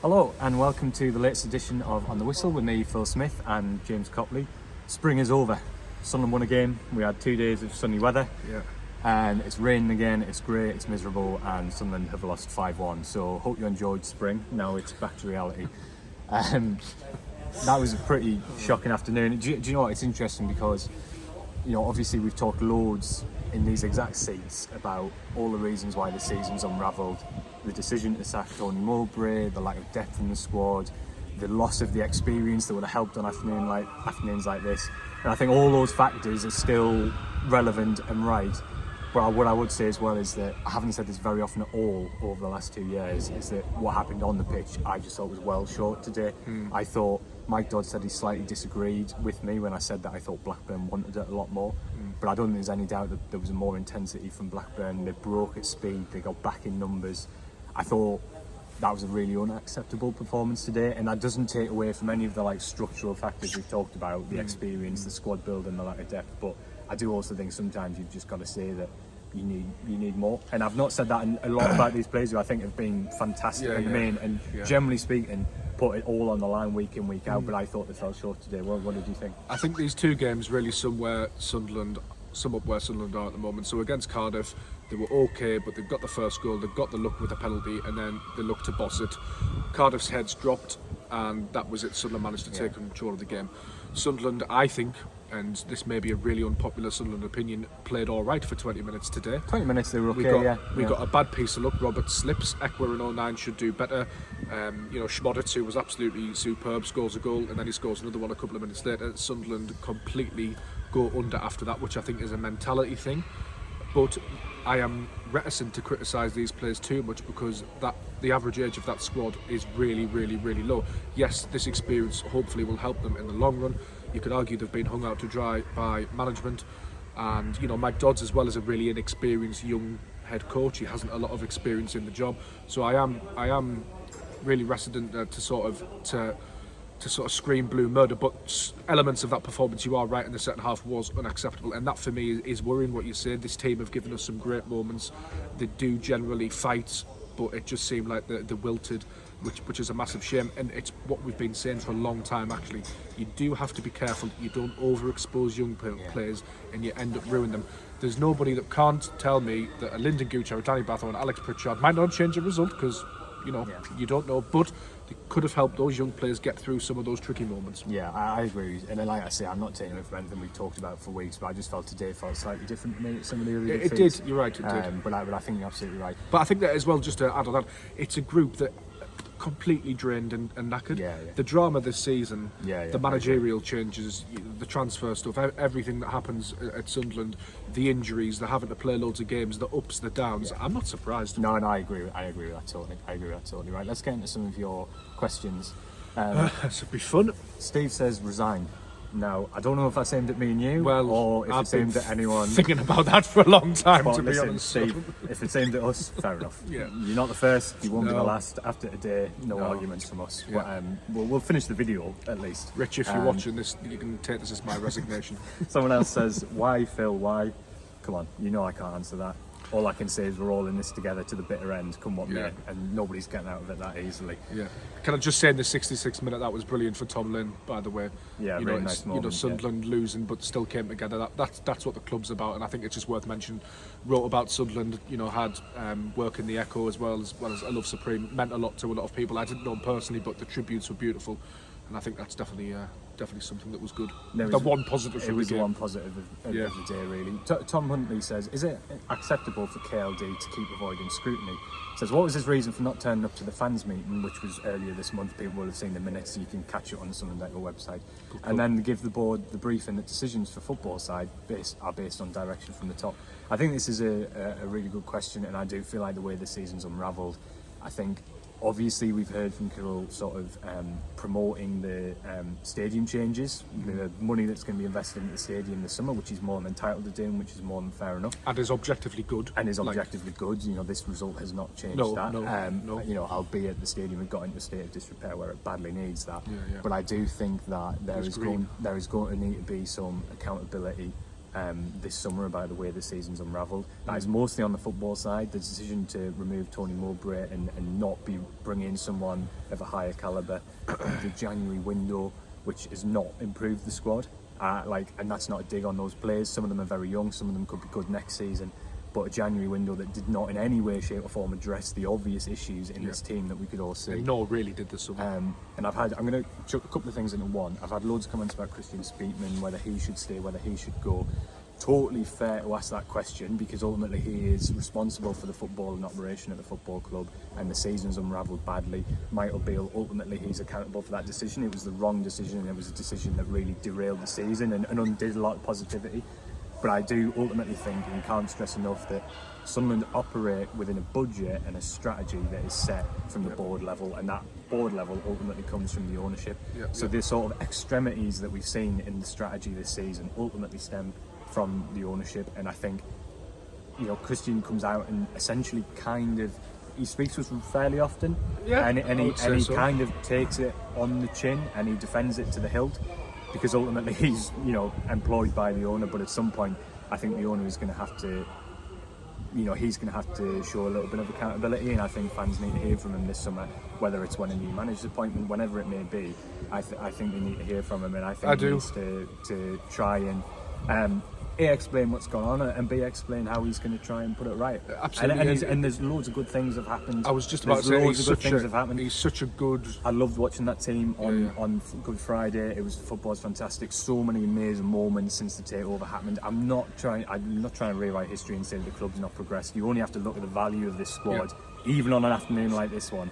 Hello and welcome to the latest edition of On the Whistle with me, Phil Smith and James Copley. Spring is over. Sunderland won a game. We had 2 days of sunny weather. And it's raining again, it's grey, it's miserable, and Sunderland have lost 5-1. So hope you enjoyed spring. Now it's back to reality. That was a pretty shocking afternoon. Do you know what? It's interesting because, obviously we've talked loads in these exact seats about all the reasons why the season's unravelled. The decision to sack Tony Mowbray, the lack of depth in the squad, the loss of the experience that would have helped on afternoons like this. And I think all those factors are still relevant and right. But what I would say as well is that I haven't said this very often at all over the last 2 years, is that what happened on the pitch I just thought was well short today. I thought Mike Dodd said he slightly disagreed with me when I said that I thought Blackburn wanted it a lot more. But I don't think there's any doubt that there was more intensity from Blackburn. They broke at speed, they got back in numbers. I thought that was a really unacceptable performance today, and that doesn't take away from any of the structural factors we've talked about, the experience, the squad build and the lack of depth. But I do also think sometimes you've just got to say that you need more. And I've not said that a lot about these players who I think have been fantastic in the main, and generally speaking put it all on the line week in, week out, but I thought they fell short today. What did you think? I think these two games really sum up where Sunderland are at the moment. So against Cardiff, they were okay, but they've got the first goal, they've got the luck with the penalty, and then they looked to boss it. Cardiff's heads dropped, and that was it. Sunderland managed to take control of the game. Sunderland, I think, and this may be a really unpopular Sunderland opinion, played all right for 20 minutes today. 20 minutes they were okay, we got a bad piece of luck. Robert slips. Ekwa in 09 should do better. Schmoditz, who was absolutely superb, scores a goal, and then he scores another one a couple of minutes later. Sunderland completely go under after that, which I think is a mentality thing. But I am reticent to criticise these players too much because the average age of that squad is really, really, really low. Yes, this experience hopefully will help them in the long run. You could argue they've been hung out to dry by management, and Mike Dodds as well is a really inexperienced young head coach. He hasn't a lot of experience in the job, so I am really reticent to sort of scream blue murder, but elements of that performance, you are right, in the second half was unacceptable, and that for me is worrying. What you said, this team have given us some great moments. They do generally fight, but it just seemed like they wilted, which is a massive shame, and it's what we've been saying for a long time actually. You do have to be careful that you don't overexpose young players and you end up ruining them. There's nobody that can't tell me that a Lyndon Gooch or a Danny Batho and Alex Pritchard might not change the result, because you don't know, but they could have helped those young players get through some of those tricky moments. Yeah, I agree. And then, like I say, I'm not taking it from anything we've talked about for weeks, but I just felt today felt slightly different to me at some of the other It did, you're right, it did. But I think you're absolutely right. But I think that as well, just to add on that, it's a group that completely drained and knackered. The drama this season, the managerial changes, the transfer stuff, everything that happens at Sunderland, the injuries, the having to play loads of games, the ups, the downs. I'm not surprised. No, I agree with that totally. Right, let's get into some of your questions. This would be fun. Steve says resign. Now, I don't know if that's aimed at me and you, or if I've it's aimed at anyone. Thinking about that for a long time, but to be listen, honest. Steve, if it's aimed at us, fair enough. You're not the first, you won't be the last. After today, no arguments from us. But, we'll finish the video at least. Rich, if you're watching this, you can take this as my resignation. Someone else says, why, Phil, why? Come on, I can't answer that. All I can say is we're all in this together to the bitter end, come what may, and nobody's getting out of it that easily. Can I just say in the 66th minute, that was brilliant for Tom Lynn, by the way. Really nice moment. Sunderland losing but still came together. That's what the club's about, and I think it's just worth mentioning. Wrote about Sunderland, had work in the Echo as well as I Love Supreme. Meant a lot to a lot of people. I didn't know him personally, but the tributes were beautiful, and I think that's definitely something that was good. The one positive from the game. It was the one positive of the day, really. Tom Huntley says, is it acceptable for KLD to keep avoiding scrutiny? Says, what was his reason for not turning up to the fans meeting, which was earlier this month? People will have seen the minutes, so you can catch it on the Sunderland Echo website. And then give the board the briefing that decisions for football side are based on direction from the top. I think this is a really good question, and I do feel like the way the season's unravelled, I think obviously we've heard from Kirill sort of promoting the stadium changes, the money that's going to be invested into the stadium this summer, which he's more than entitled to doing, which is more than fair enough. And is objectively good. This result has not changed that. No. Albeit the stadium had got into a state of disrepair where it badly needs that. But I do think that there is going to need to be some accountability this summer about the way the season's unravelled. That is mostly on the football side. The decision to remove Tony Mowbray and not be bringing in someone of a higher calibre. The January window, which has not improved the squad. And that's not a dig on those players. Some of them are very young, some of them could be good next season. But a January window that did not in any way, shape or form address the obvious issues in this team that we could all see. And no, really did this summer. And I'm going to chuck a couple of things into one. I've had loads of comments about Christian Speakman, whether he should stay, whether he should go. Totally fair to ask that question, because ultimately he is responsible for the football and operation at the football club, and the season's unravelled badly. Michael Beale, ultimately he's accountable for that decision. It was the wrong decision, and it was a decision that really derailed the season and undid a lot of positivity. But I do ultimately think, and you can't stress enough, that Sunderland operate within a budget and a strategy that is set from the board level, and that board level ultimately comes from the ownership. So the sort of extremities that we've seen in the strategy this season ultimately stem from the ownership. And I think, Christian comes out and essentially he speaks to us fairly often, and he kind of takes it on the chin and he defends it to the hilt, because ultimately he's employed by the owner. But at some point I think the owner is going to have to he's going to have to show a little bit of accountability, and I think fans need to hear from him this summer, whether it's when a new manager's appointment, whenever it may be. I think they need to hear from him, and I think he needs to try and A, explain what's going on, and B, explain how he's going to try and put it right. Absolutely. And there's loads of good things have happened. I was just about to say, he's such a good... I loved watching that team on Good Friday. Football's fantastic. So many amazing moments since the takeover happened. I'm not trying to rewrite history and say that the club's not progressed. You only have to look at the value of this squad, even on an afternoon like this one,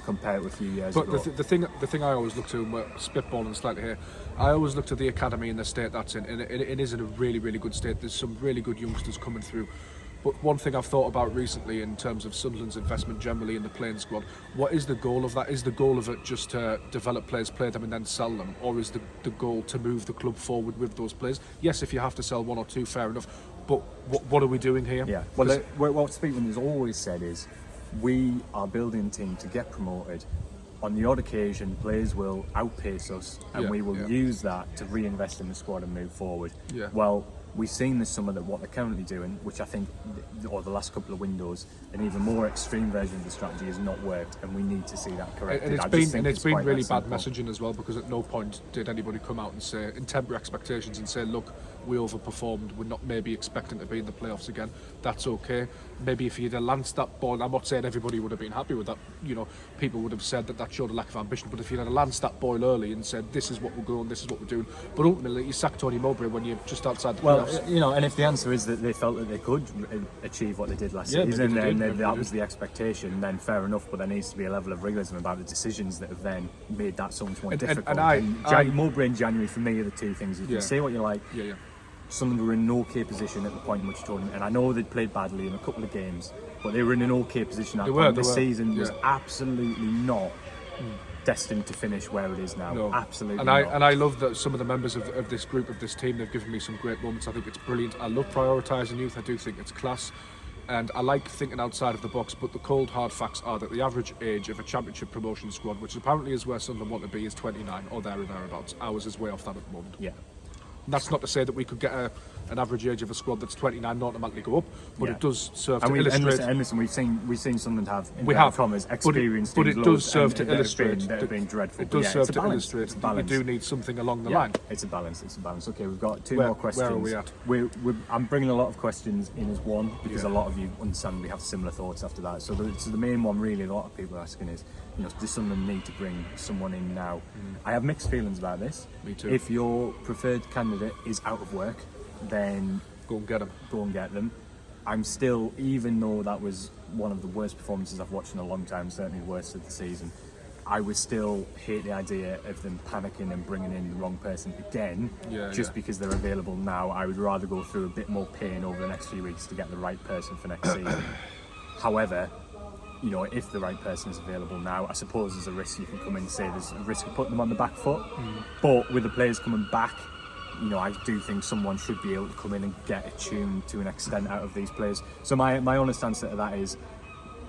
compare it with a few years ago. But the thing I always look to, and we're spitballing slightly here, I always look to the academy and the state that's in, and it is in a really, really good state. There's some really good youngsters coming through. But one thing I've thought about recently in terms of Sunderland's investment generally in the playing squad, what is the goal of that? Is the goal of it just to develop players, play them and then sell them? Or is the goal to move the club forward with those players? Yes, if you have to sell one or two, fair enough. But what are we doing here? Yeah, well, what Speakman has always said is, we are building a team to get promoted. On the odd occasion, players will outpace us, and we will use that to reinvest in the squad and move forward. Well, we've seen this summer that what they're currently doing, which I think, or the last couple of windows, an even more extreme version of the strategy has not worked, and we need to see that corrected. And it's been really bad messaging as well, because at no point did anybody come out and say, and temper expectations and say, look, we overperformed, we're not maybe expecting to be in the playoffs again. That's okay. Maybe if you'd have lanced that ball, I'm not saying everybody would have been happy with that, people would have said that showed a lack of ambition, but if you'd have lanced that ball early and said, this is what we're going, this is what we're doing, but ultimately you sacked Tony Mowbray when you're just outside the playoffs. And if the answer is that they felt that they could achieve what they did last season, and that was the expectation, then fair enough, but there needs to be a level of realism about the decisions that have then made that so much more difficult. Mowbray and January, for me, are the two things. You can say what you like. Sunderland were in an okay position at the point in which tournament, and I know they'd played badly in a couple of games, but they were in an okay position at the point. This season was absolutely not destined to finish where it is now. No. Absolutely not. And I love that some of the members of this group, of this team, they've given me some great moments. I think it's brilliant. I love prioritising youth. I do think it's class. And I like thinking outside of the box, but the cold hard facts are that the average age of a championship promotion squad, which apparently is where Sunderland want to be, is 29 or there or thereabouts. Ours is way off that at the moment. That's not to say that we could get an average age of a squad that's 29 not automatically go up, but it does serve to illustrate. And listen, we've seen Sunderland have promise experienced, but it does serve to illustrate that have been dreadful. It does serve to illustrate that you do need something along the line. It's a balance. Okay, we've got two more questions. Where are we at? I'm bringing a lot of questions in as one, because a lot of you understandably have similar thoughts after that. So the main one, really, a lot of people are asking is, does Sunderland need to bring someone in now? I have mixed feelings about this. Me too. If your preferred candidate is out of work, then go and get them. Go and get them. I'm still, even though that was one of the worst performances I've watched in a long time, certainly the worst of the season, I would still hate the idea of them panicking and bringing in the wrong person again, because they're available now. I would rather go through a bit more pain over the next few weeks to get the right person for next season. However, if the right person is available now, I suppose there's a risk. You can come in and say there's a risk of putting them on the back foot. But with the players coming back, I do think someone should be able to come in and get attuned to an extent out of these players. So my honest answer to that is,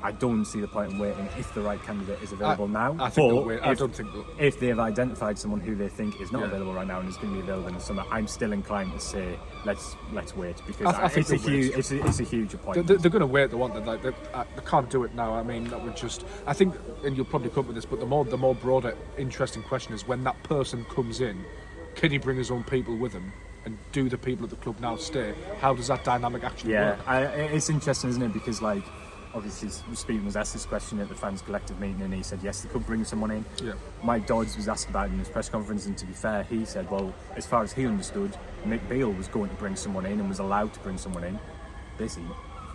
I don't see the point in waiting if the right candidate is available now. I think they'll wait. I don't think they'll. If they've identified someone who they think is not available right now and is going to be available in the summer, I'm still inclined to say let's wait, because I think it's a huge appointment. They're going to wait. They want that. They can't do it now. I mean, that would just. I think, and you'll probably come with this, but the more broader, interesting question is when that person comes in, can he bring his own people with him? And do the people at the club now stay? How does that dynamic actually work? It's interesting, isn't it? Because obviously Stephen was asked this question at the fans collective meeting, and he said yes, they could bring someone in. Yeah. Mike Dodds was asked about it in his press conference, and to be fair, he said, well, as far as he understood, Mick Beale was going to bring someone in and was allowed to bring someone in. Basically,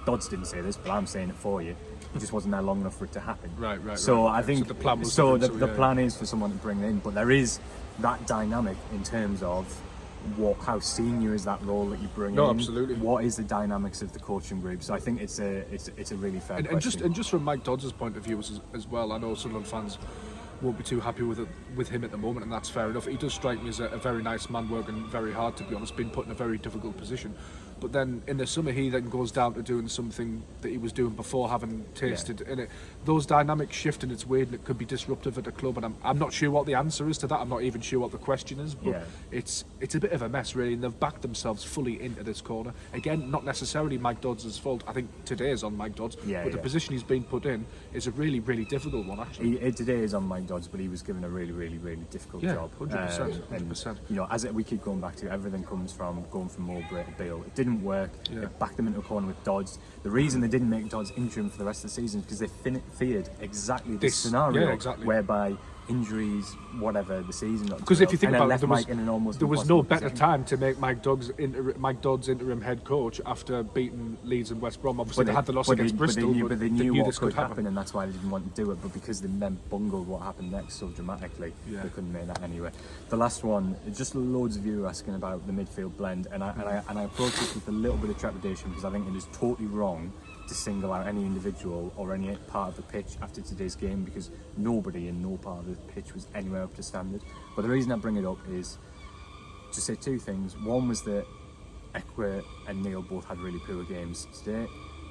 Dodds didn't say this, but I'm saying it for you. It just wasn't there long enough for it to happen. Right. So right. I think the plan was the plan is for someone to bring in, but there is that dynamic in terms of how senior is that role that you bring in? Absolutely. What is the dynamics of the coaching group? So I think it's a really fair question. And just from Mike Dodds' point of view as well, I know Sunderland fans won't be too happy with him at the moment, and that's fair enough. He does strike me as a very nice man, working very hard, to be honest, being put in a very difficult position. But then in the summer, he then goes down to doing something that he was doing before, having tasted in it. Those dynamics shift, and it's weird, and it could be disruptive at the club. And I'm not sure what the answer is to that. I'm not even sure what the question is. But it's a bit of a mess, really. And they've backed themselves fully into this corner. Again, not necessarily Mike Dodds' fault. I think today is on Mike Dodds. But the position he's been put in is a really, really difficult one, actually. Today is on Mike Dodds, but he was given a really, really, really difficult job. 100%. 100%. And, as we keep going back to, everything comes from going from Mowbray to Beale. It didn't work. It backed them into a corner with Dodds. The reason they didn't make Dodds interim for the rest of the season is because they feared exactly this scenario, whereby injuries, whatever, the season got because if you think about it, there was no better position. time to make Mike Dodds interim head coach after beating Leeds and West Brom. Obviously, they had the loss against Bristol, but they knew what this could happen, and that's why they didn't want to do it. But because they then bungled what happened next so dramatically, they couldn't make that anyway. The last one, just loads of you asking about the midfield blend, and I approach this with a little bit of trepidation, because I think it is totally wrong to single out any individual or any part of the pitch after today's game, because nobody in no part of the pitch was anywhere up to standard. But the reason I bring it up is to say two things. One was that Ekwe and Neil both had really poor games today.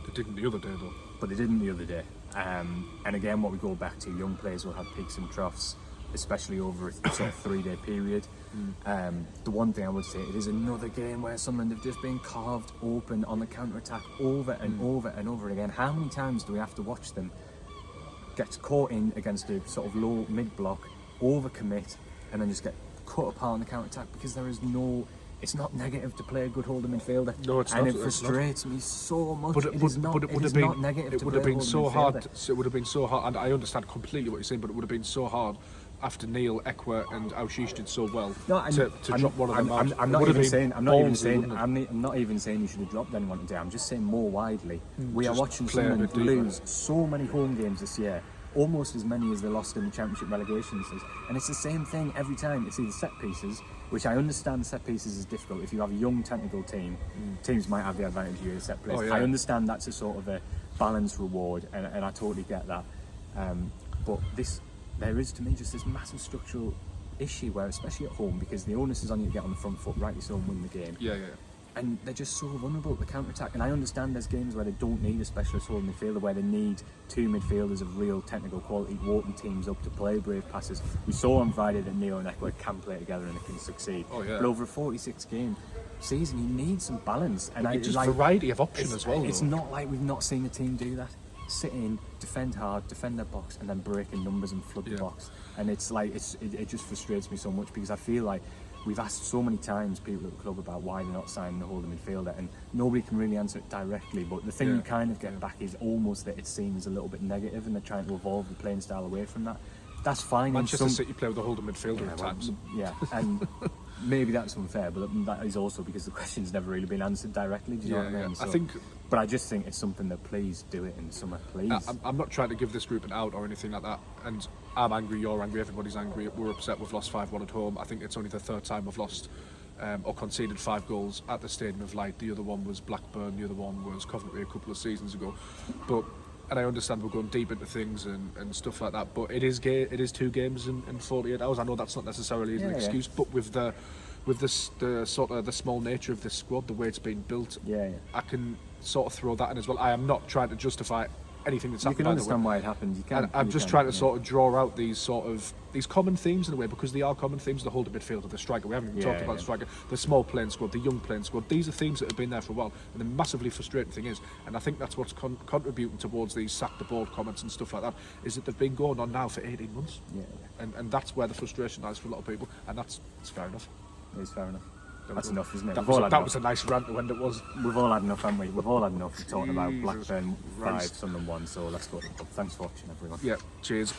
They didn't the other day, though. But they didn't the other day. And again, what we go back to, young players will have peaks and troughs, especially over a sort of 3-day period. The one thing I would say, it is another game where Sunderland have just been carved open on the counter-attack over and over and over again. How many times do we have to watch them get caught in against a sort of low mid-block, overcommit, and then just get cut apart on the counter-attack? Because there is no... It's not negative to play a good holding midfielder. No, it's not. And it frustrates me so much. But it would have been negative. It would have been so hard. It would have been so hard, and I understand completely what you're saying. But it would have been so hard after Neil, Ekwe, and Aushish did so well to drop one of them out. I'm not even saying you should have dropped anyone today. I'm just saying more widely. We are watching Sunderland lose so many home games this year. Almost as many as they lost in the Championship relegation season. And it's the same thing every time. It's either set pieces, which I understand set pieces is difficult. If you have a young technical team, teams might have the advantage of your set plays. I understand that's a sort of a balanced reward, and I totally get that. But there is, to me, just this massive structural issue where, especially at home, because the onus is on you to get on the front foot, rightly so, and win the game. And they're just so vulnerable at the counter-attack. And I understand there's games where they don't need a specialist holding midfielder, where they need two midfielders of real technical quality walking teams up to play brave passes. We saw on Friday that Neil and Ekwe can play together and they can succeed. But over a 46-game season, you need some balance. And just variety of option as well. It's not like we've not seen a team do that. Sit in, defend hard, defend their box, and then break in numbers and flood the box. And it's like it just frustrates me so much, because I feel like we've asked so many times people at the club about why they're not signing the holding midfielder, and nobody can really answer it directly. But the thing you kind of get back is almost that it seems a little bit negative, and they're trying to evolve the playing style away from that. That's fine. Manchester City play with a holding midfielder at times. And maybe that's unfair, but that is also because the question's never really been answered directly. Do you know what I mean? So, but I just think it's something that, please do it in the summer, please. I'm not trying to give this group an out or anything like that, and I'm angry, you're angry, everybody's angry. We're upset we've lost 5-1 at home. I think it's only the third time we've lost or conceded 5 goals at the Stadium of Light. The other one was Blackburn, the other one was Coventry a couple of seasons ago. And I understand we're going deep into things and stuff like that, but it is 2 games in 48 hours. I know that's not necessarily an excuse, but with the sort of the small nature of this squad, the way it's been built, I can sort of throw that in as well. I am not trying to justify anything that's You happened. can understand why it happened. You can. And I'm you just can, trying to yeah. sort of draw out these common themes in a way, because they are common themes. The holding midfielder, the striker. We haven't even talked about the striker. The small playing squad, the young playing squad. These are themes that have been there for a while. And the massively frustrating thing is, and I think that's what's contributing towards these sack the board comments and stuff like that, is that they've been going on now for 18 months. Yeah. And that's where the frustration lies for a lot of people. And it's fair enough. It is fair enough. That's enough, isn't it? That was a nice rant to end it was. We've all had enough, haven't we? We've all had enough talking about Jesus Blackburn 5, Christ. Sunderland 1. So let's go. Thanks for watching, everyone. Yeah, cheers.